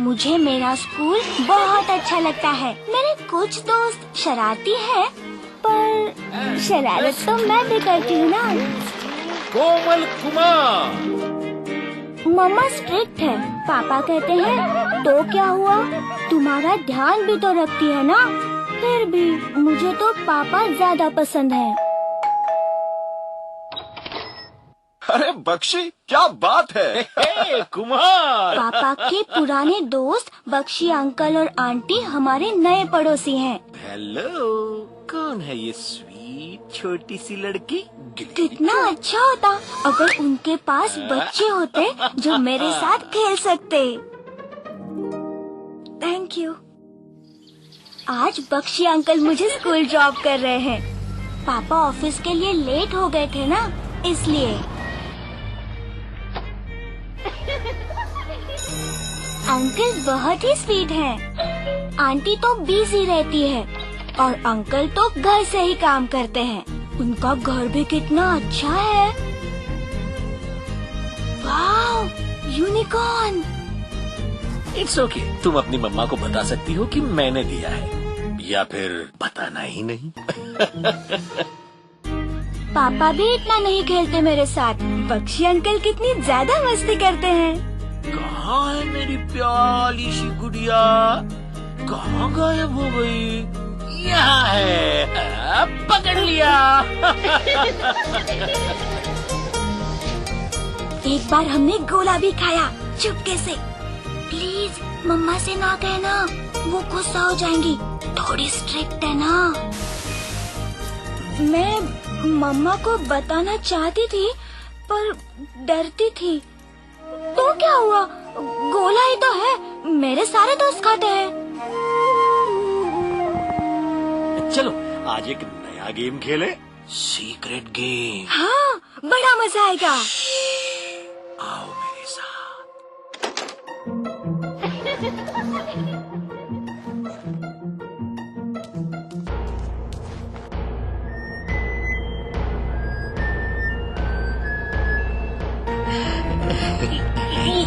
मुझे मेरा स्कूल बहुत अच्छा लगता है। मेरे कुछ दोस्त शरारती हैं, पर शरारत तो मैं भी करती हूँ ना। कोमल कुमार। मम्मा स्ट्रिक्ट है, पापा कहते हैं तो क्या हुआ, तुम्हारा ध्यान भी तो रखती है ना। फिर भी मुझे तो पापा ज्यादा पसंद है। अरे बख्शी, क्या बात है। कुमार। पापा के पुराने दोस्त बख्शी अंकल और आंटी हमारे नए पड़ोसी हैं। हेलो, कौन है ये स्वीट छोटी सी लड़की? कितना अच्छा होता अगर उनके पास बच्चे होते जो मेरे साथ खेल सकते। Thank you. आज बख्शी अंकल मुझे स्कूल ड्रॉप कर रहे हैं। पापा ऑफिस के लिए लेट हो गए थे ना, इसलिए। अंकल बहुत ही स्वीट हैं। आंटी तो बिजी रहती है और अंकल तो घर से ही काम करते हैं। उनका घर भी कितना अच्छा है। वाव, यूनिकॉर्न। इट्स ओके, तुम अपनी मम्मा को बता सकती हो कि मैंने दिया है, या फिर बताना ही नहीं। पापा भी इतना नहीं खेलते मेरे साथ। बख्शी अंकल कितनी ज्यादा मस्ती करते हैं। कहाँ है मेरी प्यारी सी गुड़िया? कहाँ गायब हो गई? यहाँ है, पकड़ लिया। एक बार हमने गोला भी खाया चुपके से। प्लीज मम्मा से ना कहना, वो गुस्सा हो जाएंगी, थोड़ी स्ट्रिक्ट है ना। मैं मम्मा को बताना चाहती थी पर डरती थी। तो क्या हुआ, गोला ही तो है, मेरे सारे दोस्त खाते हैं। चलो आज एक नया गेम खेले, सीक्रेट गेम। हाँ, बड़ा मजा आएगा। आओ मेरे साथ।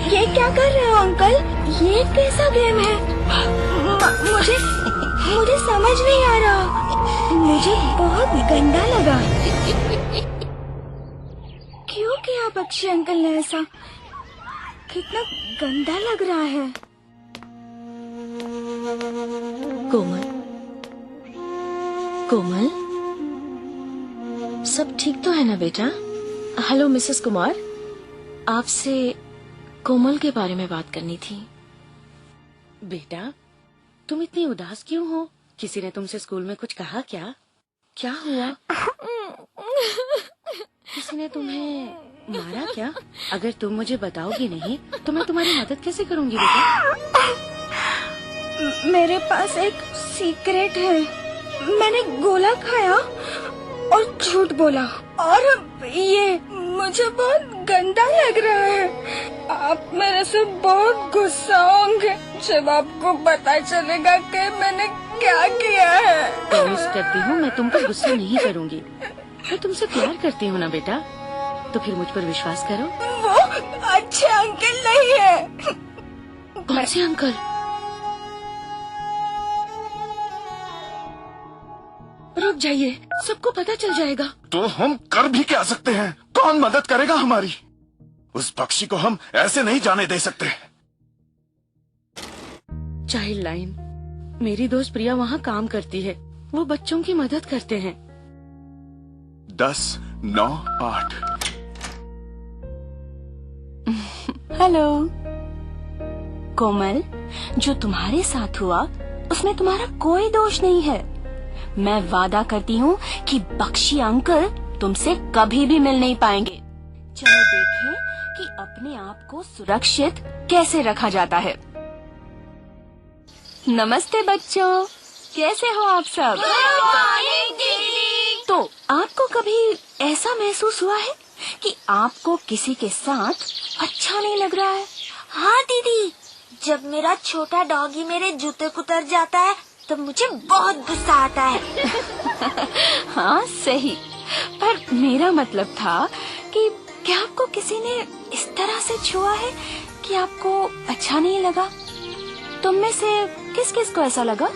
ये क्या कर रहे हो अंकल? ये कैसा गेम है? मुझे समझ नहीं आ रहा। मुझे बहुत गंदा लगा। क्यों किया बख्शी अंकल ने ऐसा? कितना गंदा लग रहा है। कोमल, कोमल, सब ठीक तो है ना बेटा? हेलो मिसेस कुमार, आपसे कोमल के बारे में बात करनी थी। बेटा, तुम इतनी उदास क्यों हो? किसी ने तुमसे स्कूल में कुछ कहा क्या? क्या हुआ? किसी ने तुम्हें मारा क्या? अगर तुम मुझे बताओगी नहीं तो मैं तुम्हारी मदद कैसे करूंगी बेटा? मेरे पास एक सीक्रेट है। मैंने गोला खाया और झूठ बोला, और ये मुझे बहुत गंदा लग रहा है। आप मेरे से बहुत गुस्सा होंगे जब आपको पता चलेगा कि मैंने क्या किया है। प्रॉमिस करती हूँ मैं तुम पर गुस्सा नहीं करूंगी। मैं तुमसे प्यार करती हूँ ना बेटा, तो फिर मुझ पर विश्वास करो। वो अच्छे अंकल नहीं है। कौन से अंकल? रुक जाइए, सबको पता चल जाएगा। तो हम कर भी क्या सकते हैं? कौन मदद करेगा हमारी? उस पक्षी को हम ऐसे नहीं जाने दे सकते। चाइल्ड लाइन, मेरी दोस्त प्रिया वहाँ काम करती है। वो बच्चों की मदद करते हैं। 10, 9, 8। हेलो कोमल, जो तुम्हारे साथ हुआ उसमें तुम्हारा कोई दोष नहीं है। मैं वादा करती हूँ कि बख्शी अंकल तुमसे कभी भी मिल नहीं पाएंगे। चलो देखें कि अपने आप को सुरक्षित कैसे रखा जाता है। नमस्ते बच्चों, कैसे हो आप सब? तो आपको कभी ऐसा महसूस हुआ है कि आपको किसी के साथ अच्छा नहीं लग रहा है? हाँ दीदी, जब मेरा छोटा डॉगी मेरे जूते कुतर जाता है तो मुझे बहुत गुस्सा आता है। हाँ सही, पर मेरा मतलब था कि क्या आपको किसी ने इस तरह से छुआ है कि आपको अच्छा नहीं लगा? तुम में से किस किस को ऐसा लगा?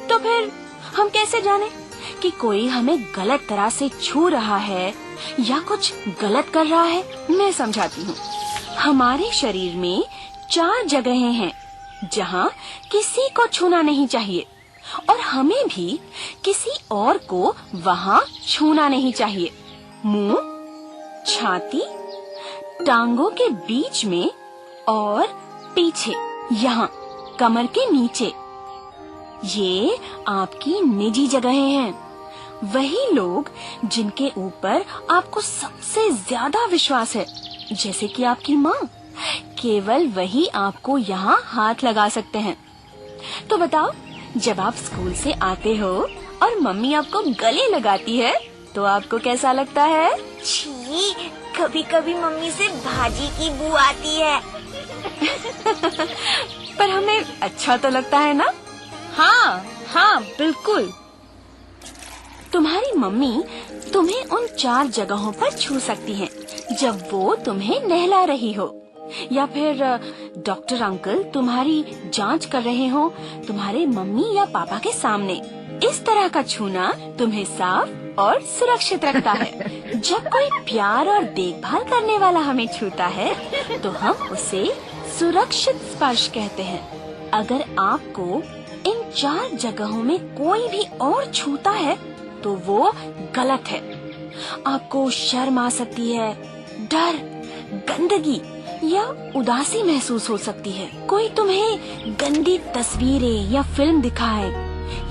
तो फिर हम कैसे जाने कि कोई हमें गलत तरह से छू रहा है या कुछ गलत कर रहा है? मैं समझाती हूँ। हमारे शरीर में 4 जगहें हैं जहाँ किसी को छूना नहीं चाहिए और हमें भी किसी और को वहाँ छूना नहीं चाहिए। मुंह, छाती, टांगों के बीच में और पीछे, यहाँ कमर के नीचे। ये आपकी निजी जगहें हैं। वही लोग जिनके ऊपर आपको सबसे ज्यादा विश्वास है, जैसे कि आपकी माँ, केवल वही आपको यहाँ हाथ लगा सकते हैं। तो बताओ, जब आप स्कूल से आते हो और मम्मी आपको गले लगाती है तो आपको कैसा लगता है? छी, कभी कभी मम्मी से भाजी की बू आती है। पर हमें अच्छा तो लगता है ना? हाँ हाँ बिल्कुल। तुम्हारी मम्मी तुम्हें उन 4 जगहों पर छू सकती हैं जब वो तुम्हें नहला रही हो, या फिर डॉक्टर अंकल तुम्हारी जांच कर रहे हो तुम्हारे मम्मी या पापा के सामने। इस तरह का छूना तुम्हें साफ और सुरक्षित रखता है। जब कोई प्यार और देखभाल करने वाला हमें छूता है तो हम उसे सुरक्षित स्पर्श कहते हैं। अगर आपको इन 4 जगहों में कोई भी और छूता है तो वो गलत है। आपको शर्म आ सकती है, डर, गंदगी या उदासी महसूस हो सकती है। कोई तुम्हें गंदी तस्वीरें या फिल्म दिखाए,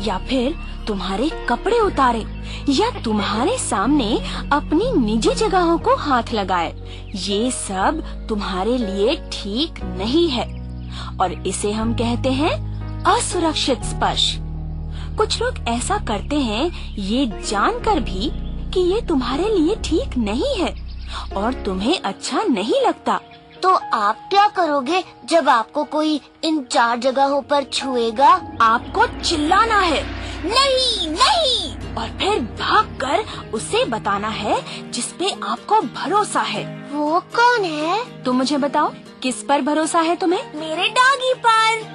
या फिर तुम्हारे कपड़े उतारे, या तुम्हारे सामने अपनी निजी जगहों को हाथ लगाए, ये सब तुम्हारे लिए ठीक नहीं है और इसे हम कहते हैं असुरक्षित स्पर्श। कुछ लोग ऐसा करते हैं ये जानकर भी कि ये तुम्हारे लिए ठीक नहीं है और तुम्हें अच्छा नहीं लगता। तो आप क्या करोगे जब आपको कोई इन 4 जगहों पर छुएगा? आपको चिल्लाना है, नहीं नहीं, और फिर भागकर उसे बताना है जिसपे आपको भरोसा है। वो कौन है? तुम मुझे बताओ, किस पर भरोसा है तुम्हें? मेरे डॉगी पर।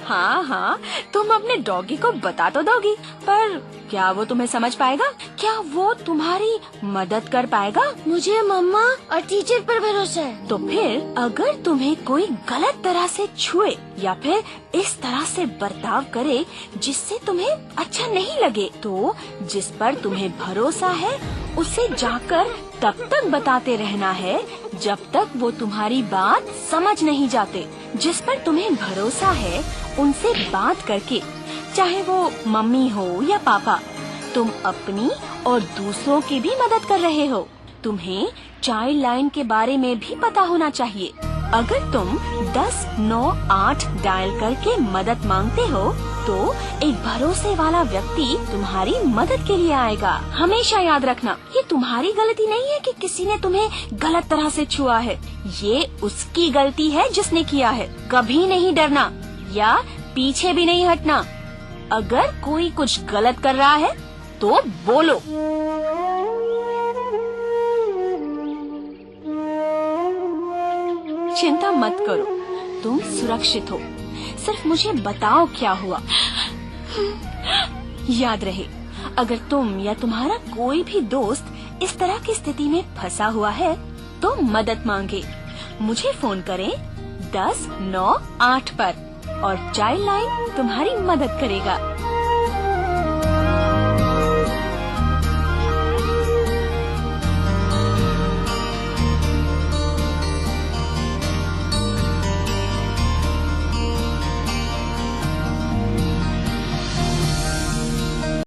हाँ हाँ, तुम अपने डॉगी को बता तो दोगी, पर क्या वो तुम्हें समझ पाएगा? क्या वो तुम्हारी मदद कर पाएगा? मुझे मम्मा और टीचर पर भरोसा है। तो फिर अगर तुम्हें कोई गलत तरह से छुए या फिर इस तरह से बर्ताव करे जिससे तुम्हें अच्छा नहीं लगे, तो जिस पर तुम्हें भरोसा है उसे जाकर तब तक बताते रहना है जब तक वो तुम्हारी बात समझ नहीं जाते। जिस पर तुम्हें भरोसा है उनसे बात करके, चाहे वो मम्मी हो या पापा, तुम अपनी और दूसरों की भी मदद कर रहे हो। तुम्हें चाइल्ड लाइन के बारे में भी पता होना चाहिए। अगर तुम 1098 डायल करके मदद मांगते हो तो एक भरोसे वाला व्यक्ति तुम्हारी मदद के लिए आएगा। हमेशा याद रखना, ये तुम्हारी गलती नहीं है कि किसी ने तुम्हें गलत तरह से छुआ है, ये उसकी गलती है जिसने किया है। कभी नहीं डरना या पीछे भी नहीं हटना। अगर कोई कुछ गलत कर रहा है तो बोलो। चिंता मत करो, तुम सुरक्षित हो। सिर्फ मुझे बताओ क्या हुआ। याद रहे, अगर तुम या तुम्हारा कोई भी दोस्त इस तरह की स्थिति में फंसा हुआ है तो मदद मांगे। मुझे फोन करें 1098 पर और चाइल्ड लाइन तुम्हारी मदद करेगा।